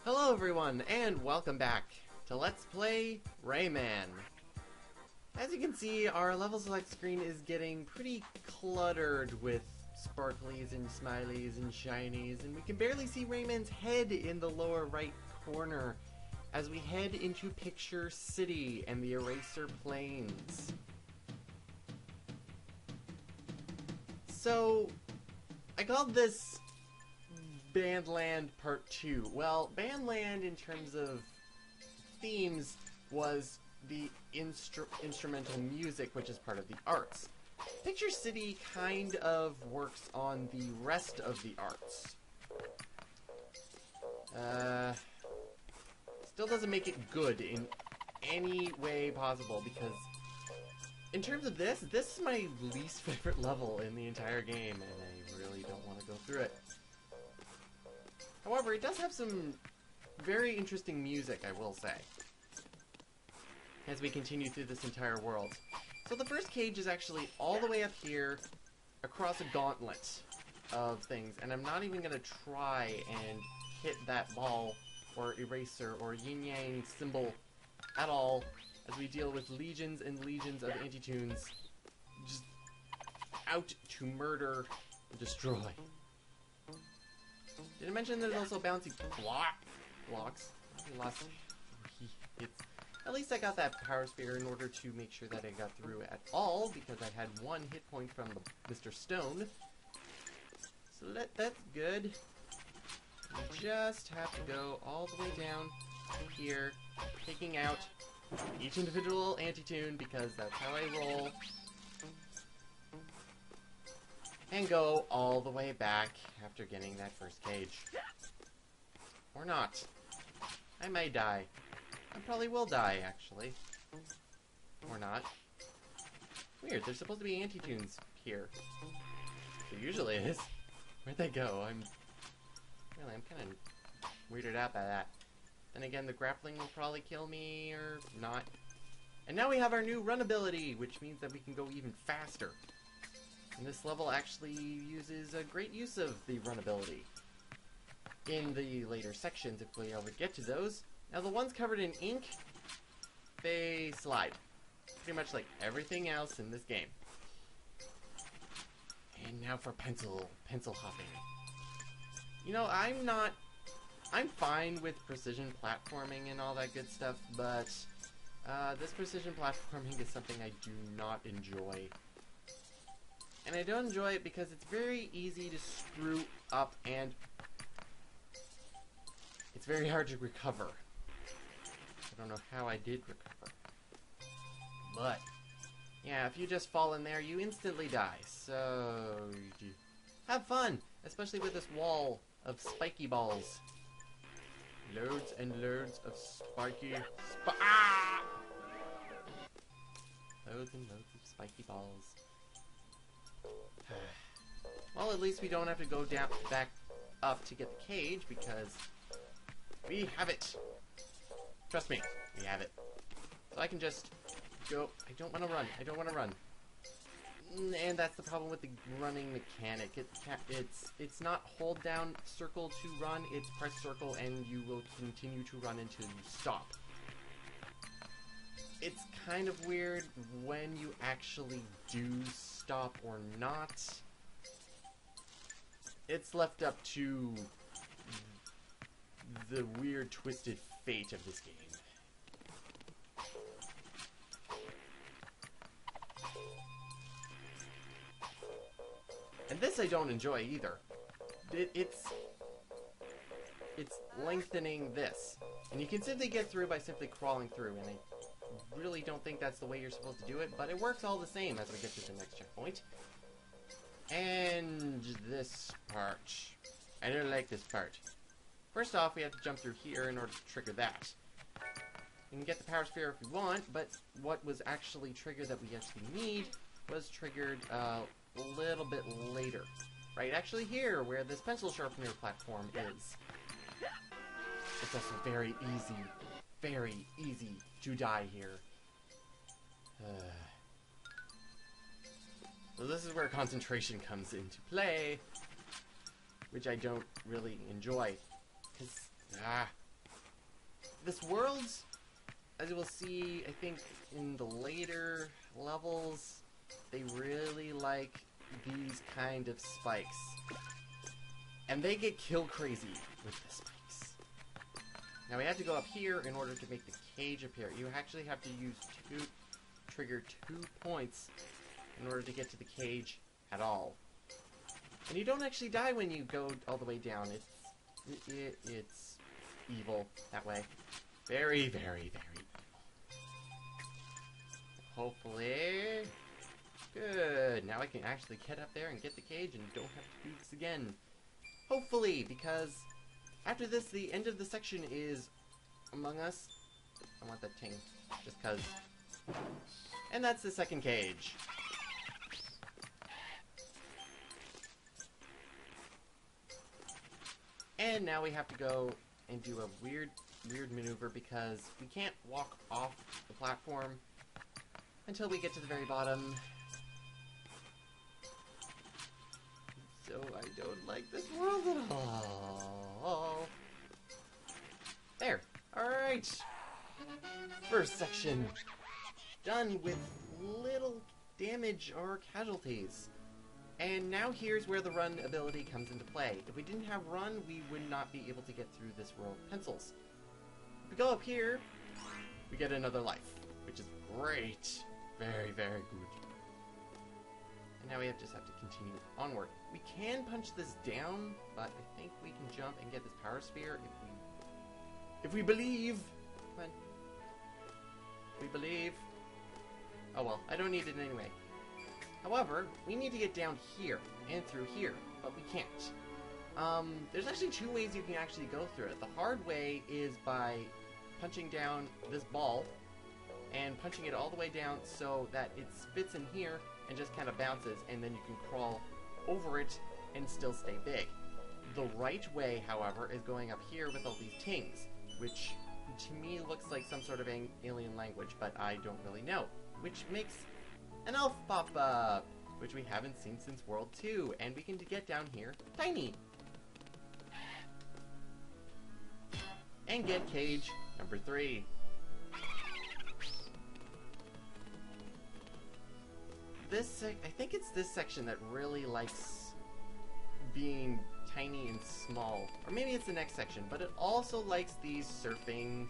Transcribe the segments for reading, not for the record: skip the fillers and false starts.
Hello everyone, and welcome back to Let's Play Rayman. As you can see, our level select screen is getting pretty cluttered with sparklies and smileys and shinies, and we can barely see Rayman's head in the lower right corner as we head into Picture City and the Eraser Plains. So, I called this Bandland Part 2. Well, Bandland in terms of themes was the instrumental music, which is part of the arts. Picture City kind of works on the rest of the arts. Still doesn't make it good in any way possible, because in terms of this is my least favorite level in the entire game, and I really don't want to go through it. However, it does have some very interesting music, I will say, as we continue through this entire world. So the first cage is actually all the way up here, across a gauntlet of things, and I'm not even going to try and hit that ball, or eraser, or yin-yang symbol at all, as we deal with legions and legions of anti-tunes, just out to murder and destroy. Did I mention there's also bouncy blocks? Lost 3 hits. At least I got that power sphere in order to make sure that I got through at all, because I had 1 hit point from the Mr. Stone. So that's good. You just have to go all the way down here, taking out each individual anti-tune, because that's how I roll. And go all the way back after getting that first cage. Or not. I may die. I probably will die, actually. Or not. Weird, there's supposed to be anti-tunes here. There usually is. Where'd they go? I'm kind of weirded out by that. Then again, the grappling will probably kill me, or not. And now we have our new run ability, which means that we can go even faster. And this level actually uses a great use of the run ability in the later sections, if we ever get to those. Now, the ones covered in ink, they slide. Pretty much like everything else in this game. And now for pencil hopping. You know, I'm fine with precision platforming and all that good stuff, but this precision platforming is something I do not enjoy. And I don't enjoy it because it's very easy to screw up, and it's very hard to recover. I don't know how I did recover. But, yeah, if you just fall in there, you instantly die. So, have fun! Especially with this wall of spiky balls. Loads and loads of spiky... Loads and loads of spiky balls. Well, at least we don't have to go back up to get the cage, because we have it. Trust me, we have it. So I can just go. I don't want to run. I don't want to run. And that's the problem with the running mechanic. It's not hold down circle to run. It's press circle and you will continue to run until you stop. It's kind of weird when you actually do stop or not. It's left up to the weird, twisted fate of this game. And this I don't enjoy either. It's lengthening this. And you can simply get through by simply crawling through, and I really don't think that's the way you're supposed to do it, but it works all the same as we get to the next checkpoint. And this part. I don't like this part. First off, we have to jump through here in order to trigger that. You can get the power sphere if you want, but what was actually triggered that we actually need was triggered a little bit later. Right actually here, where this pencil sharpener platform is. It's also very easy to die here. So this is where concentration comes into play, which I don't really enjoy. Because, this world, as you will see, I think in the later levels, they really like these kind of spikes. And they get kill crazy with the spikes. Now we have to go up here in order to make the cage appear. You actually have to trigger 2 points in order to get to the cage at all. And you don't actually die when you go all the way down. It's evil that way. Very, very, very evil. Hopefully. Good. Now I can actually get up there and get the cage and don't have to do this again. Hopefully, because after this, the end of the section is Among Us. I want that ting, just cause. And that's the second cage. And now we have to go and do a weird maneuver because we can't walk off the platform until we get to the very bottom. So I don't like this world at all. There. Alright. First section. Done with little damage or casualties. And now here's where the run ability comes into play. If we didn't have run, we would not be able to get through this world with pencils. If we go up here, we get another life, which is great. Very, very good. And now we just have to continue onward. We can punch this down, but I think we can jump and get this power sphere if we believe. Come on. We believe. Oh well, I don't need it anyway. However, we need to get down here and through here, but we can't. There's actually 2 ways you can actually go through it. The hard way is by punching down this ball and punching it all the way down so that it spits in here and just kind of bounces, and then you can crawl over it and still stay big. The right way, however, is going up here with all these tings, which to me looks like some sort of alien language, but I don't really know. Which makes an elf pop up, which we haven't seen since World 2, and we can get down here tiny. And get cage number 3. I think it's this section that really likes being tiny and small. Or maybe it's the next section, but it also likes these surfing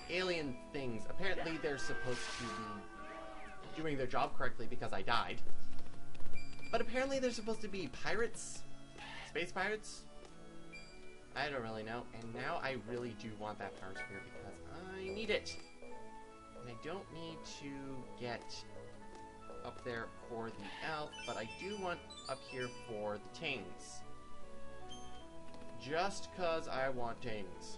alien things. Apparently they're supposed to be doing their job correctly because I died. But apparently they're supposed to be pirates? Space pirates? I don't really know. And now I really do want that power sphere because I need it. And I don't need to get up there for the elf, but I do want up here for the tings. Just cause I want tings.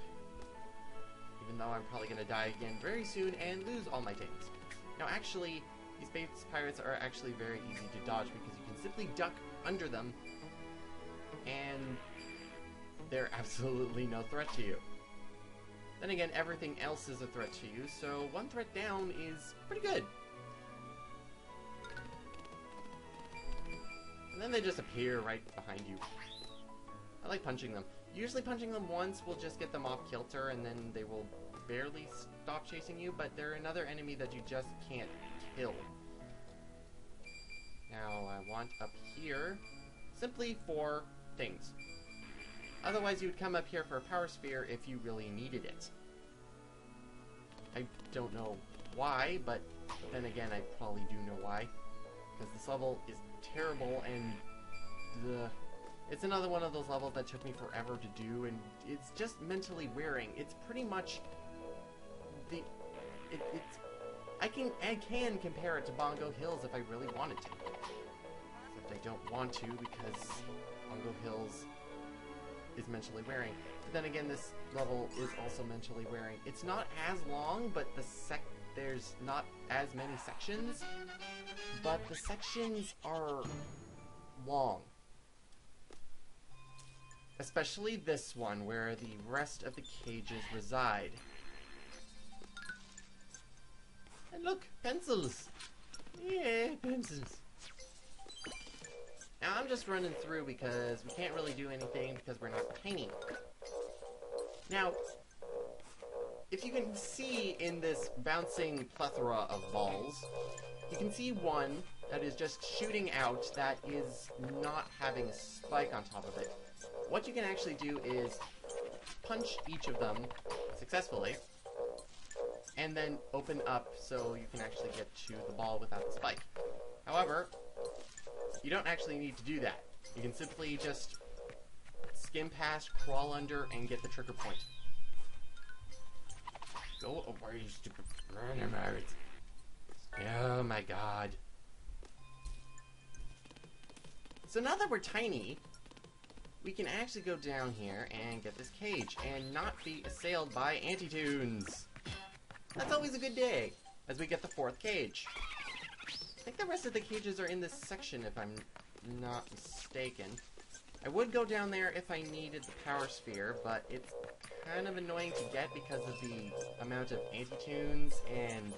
Even though I'm probably gonna die again very soon and lose all my tings. Now actually, these space pirates are actually very easy to dodge because you can simply duck under them and they're absolutely no threat to you. Then again, everything else is a threat to you, so one threat down is pretty good. And then they just appear right behind you. I like punching them. Usually punching them once will just get them off kilter and then they will barely stop chasing you, but they're another enemy that you just can't kill. Now I want up here simply for things. Otherwise you would come up here for a power sphere if you really needed it. I don't know why, but then again I probably do know why. Because this level is terrible and it's another one of those levels that took me forever to do, and it's just mentally wearing. It's pretty much I can compare it to Bongo Hills if I really wanted to. Except I don't want to because Bongo Hills is mentally wearing. But then again, this level is also mentally wearing. It's not as long, but there's not as many sections, but the sections are long. Especially this one, where the rest of the cages reside. And look, pencils! Yeah, pencils. Now I'm just running through because we can't really do anything because we're not tiny. Now, if you can see in this bouncing plethora of balls, you can see one that is just shooting out that is not having a spike on top of it. What you can actually do is punch each of them successfully, and then open up so you can actually get to the ball without the spike. However, you don't actually need to do that. You can simply just skim past, crawl under, and get the trigger point. Go away, you stupid animals. Oh my god. So now that we're tiny, we can actually go down here and get this cage and not be assailed by anti-tunes. That's always a good day, as we get the 4th cage. I think the rest of the cages are in this section, if I'm not mistaken. I would go down there if I needed the power sphere, but it's kind of annoying to get because of the amount of anti-tunes and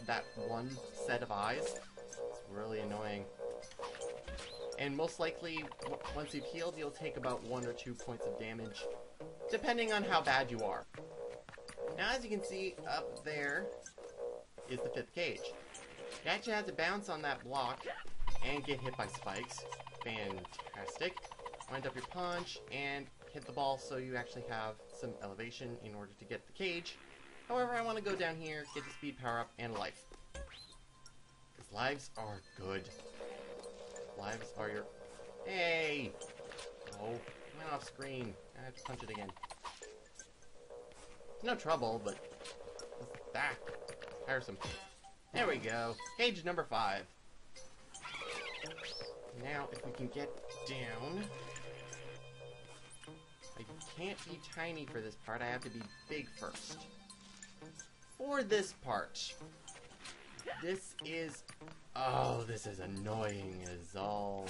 that one set of eyes. It's really annoying. And most likely, once you've healed, you'll take about 1 or 2 points of damage, depending on how bad you are. Now, as you can see, up there is the 5th cage. You actually have to bounce on that block and get hit by spikes. Fantastic. Wind up your punch and hit the ball so you actually have some elevation in order to get the cage. However, I want to go down here, get the speed power up, and life. Because lives are good. Lives are your... Hey! Oh, went off screen. I have to punch it again. It's no trouble, but... that. Tiresome. There we go. Cage number 5. Now, if we can get down... I can't be tiny for this part. I have to be big first. For this part, this is... oh, this is annoying as all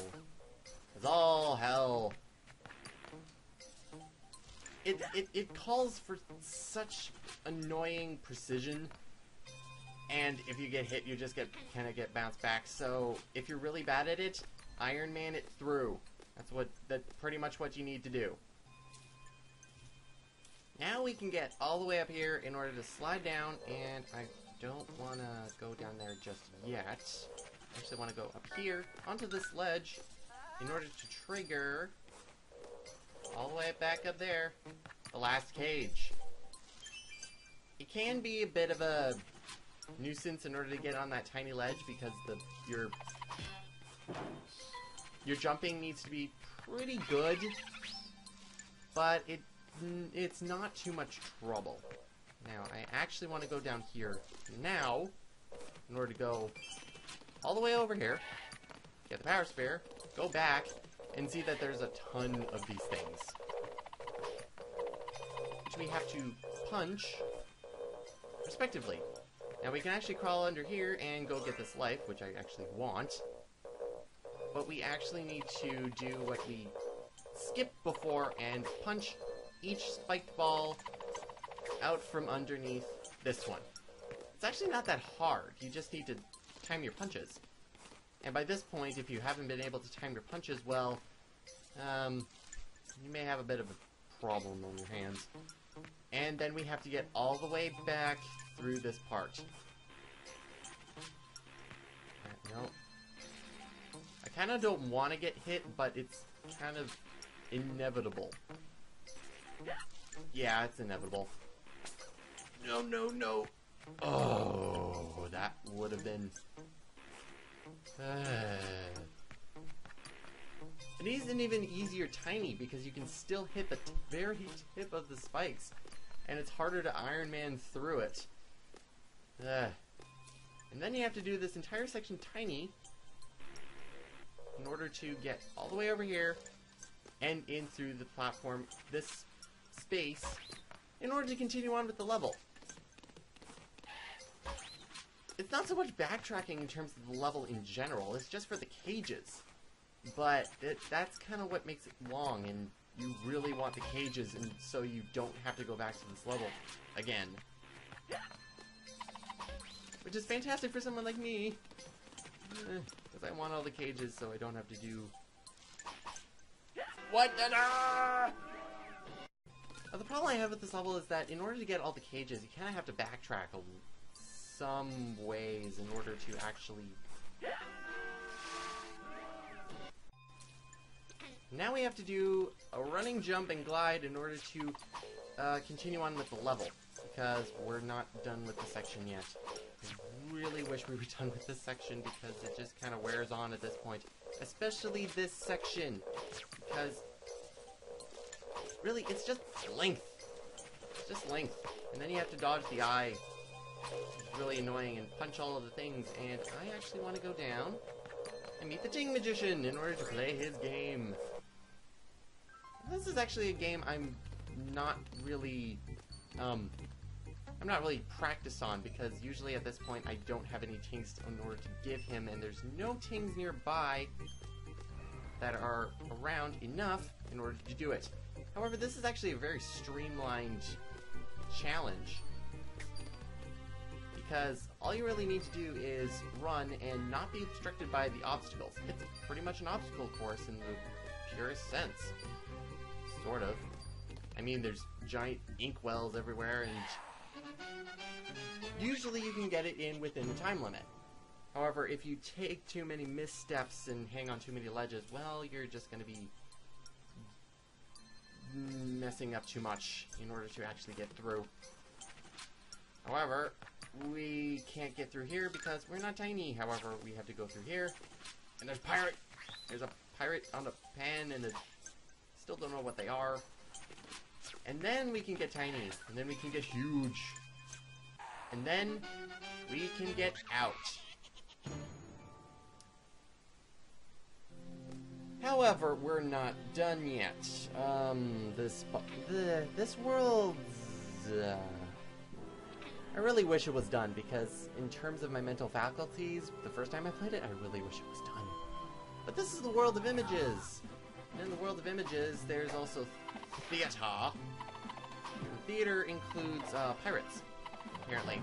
hell. It calls for such annoying precision, and if you get hit, you just kind of get bounced back. So if you're really bad at it, Iron Man it through. That's pretty much what you need to do. Now we can get all the way up here in order to slide down, and I don't want to go down there just yet. I actually want to go up here onto this ledge in order to trigger all the way back up there the last cage. It can be a bit of a nuisance in order to get on that tiny ledge because your jumping needs to be pretty good, but it's not too much trouble. Now, I actually want to go down here now in order to go all the way over here, get the power sphere, go back, and see that there's a ton of these things, which we have to punch respectively. Now, we can actually crawl under here and go get this life, which I actually want, but we actually need to do what we skipped before and punch each spiked ball out from underneath this one. It's actually not that hard. You just need to time your punches. And by this point, if you haven't been able to time your punches well, you may have a bit of a problem on your hands. And then we have to get all the way back through this part. No. I kind of don't want to get hit, but it's kind of inevitable. Yeah, it's inevitable. No, no, no. Oh, that would have been... It isn't even easier tiny because you can still hit the very tip of the spikes. And it's harder to Iron Man through it. And then you have to do this entire section tiny in order to get all the way over here and in through the platform, this space, in order to continue on with the level. It's not so much backtracking in terms of the level in general, it's just for the cages. But that's kind of what makes it long, and you really want the cages, and so you don't have to go back to this level again. Which is fantastic for someone like me, because I want all the cages so I don't have to do... What? The problem I have with this level is that in order to get all the cages, you kind of have to backtrack some ways in order to actually... Now we have to do a running jump and glide in order to continue on with the level, because we're not done with the section yet. I really wish we were done with this section because it just kind of wears on at this point. Especially this section, because really it's just length. It's just length. And then you have to dodge the eye. It's really annoying, and punch all of the things, and I actually want to go down and meet the Ting Magician in order to play his game. This is actually a game I'm not really practiced on, because usually at this point I don't have any tings in order to give him, and there's no tings nearby that are around enough in order to do it. However, this is actually a very streamlined challenge, because all you really need to do is run and not be obstructed by the obstacles. It's pretty much an obstacle course in the purest sense. Sort of. I mean, there's giant inkwells everywhere, and usually you can get it in within the time limit. However, if you take too many missteps and hang on too many ledges, well, you're just going to be messing up too much in order to actually get through. However, we can't get through here because we're not tiny. However, we have to go through here. And there's a pirate. There's a pirate on the pan, and still don't know what they are. And then we can get tiny. And then we can get huge. And then we can get out. However, we're not done yet. This world... I really wish it was done, because in terms of my mental faculties, the first time I played it, I really wish it was done. But this is the world of images. And in the world of images, there's also theater. And theater includes pirates, apparently.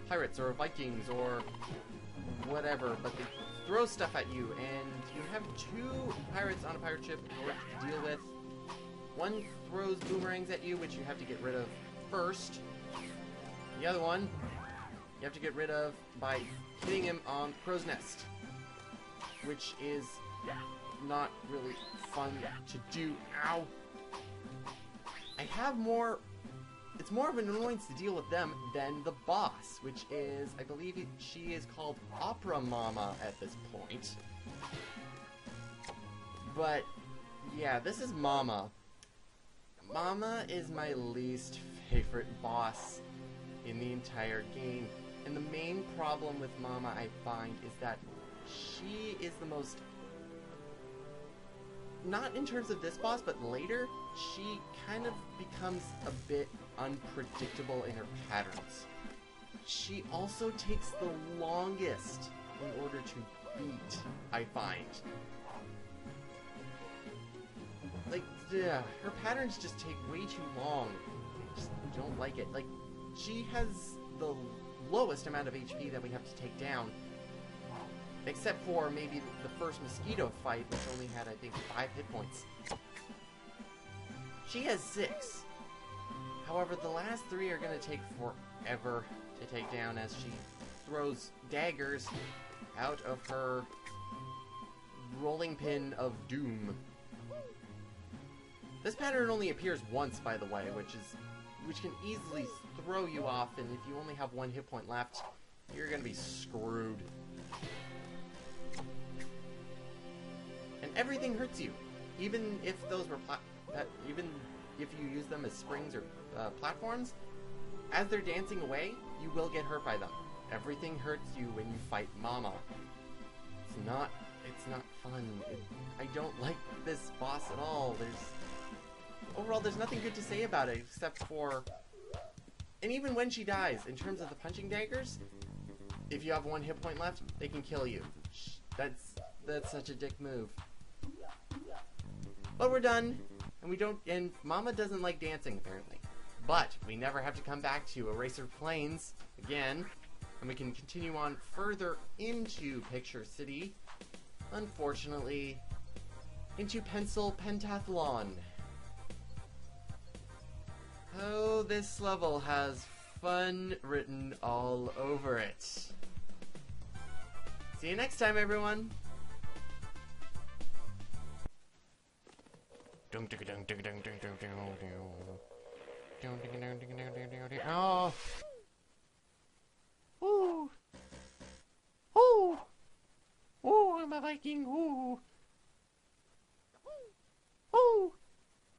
Pirates or Vikings or whatever, but they throw stuff at you, and you have two pirates on a pirate ship in order to deal with. One throws boomerangs at you, which you have to get rid of first. The other one, you have to get rid of by hitting him on Crow's Nest, which is not really fun to do. Ow! It's more of an annoyance to deal with them than the boss, which is, I believe she is called Opera Mama at this point. But, yeah, this is Mama. Mama is my least favorite boss in the entire game. And the main problem with Mama, I find, is that she is the most... Not in terms of this boss, but later, she kind of becomes a bit unpredictable in her patterns. She also takes the longest in order to beat, I find. Like, her patterns just take way too long. I just don't like it. Like, she has the lowest amount of HP that we have to take down. Except for maybe the first mosquito fight, which only had, I think, 5 hit points. She has 6. However, the last 3 are going to take forever to take down, as she throws daggers out of her rolling pin of doom. This pattern only appears once, by the way, which can easily throw you off, and if you only have 1 hit point left, you're going to be screwed. And everything hurts you, even if those were even if you use them as springs or platforms. As they're dancing away, you will get hurt by them. Everything hurts you when you fight Mama. It's not fun. I don't like this boss at all. Overall, there's nothing good to say about it except for, and even when she dies, in terms of the punching daggers, if you have 1 hit point left, they can kill you. That's such a dick move. But we're done, and Mama doesn't like dancing, apparently. But we never have to come back to Eraser Plains again, and we can continue on further into Picture City, unfortunately, into Pencil Pentathlon. this level has fun written all over it. See you next time, everyone. Oh. Ooh. Ooh. Ooh, I'm a Viking. Ooh.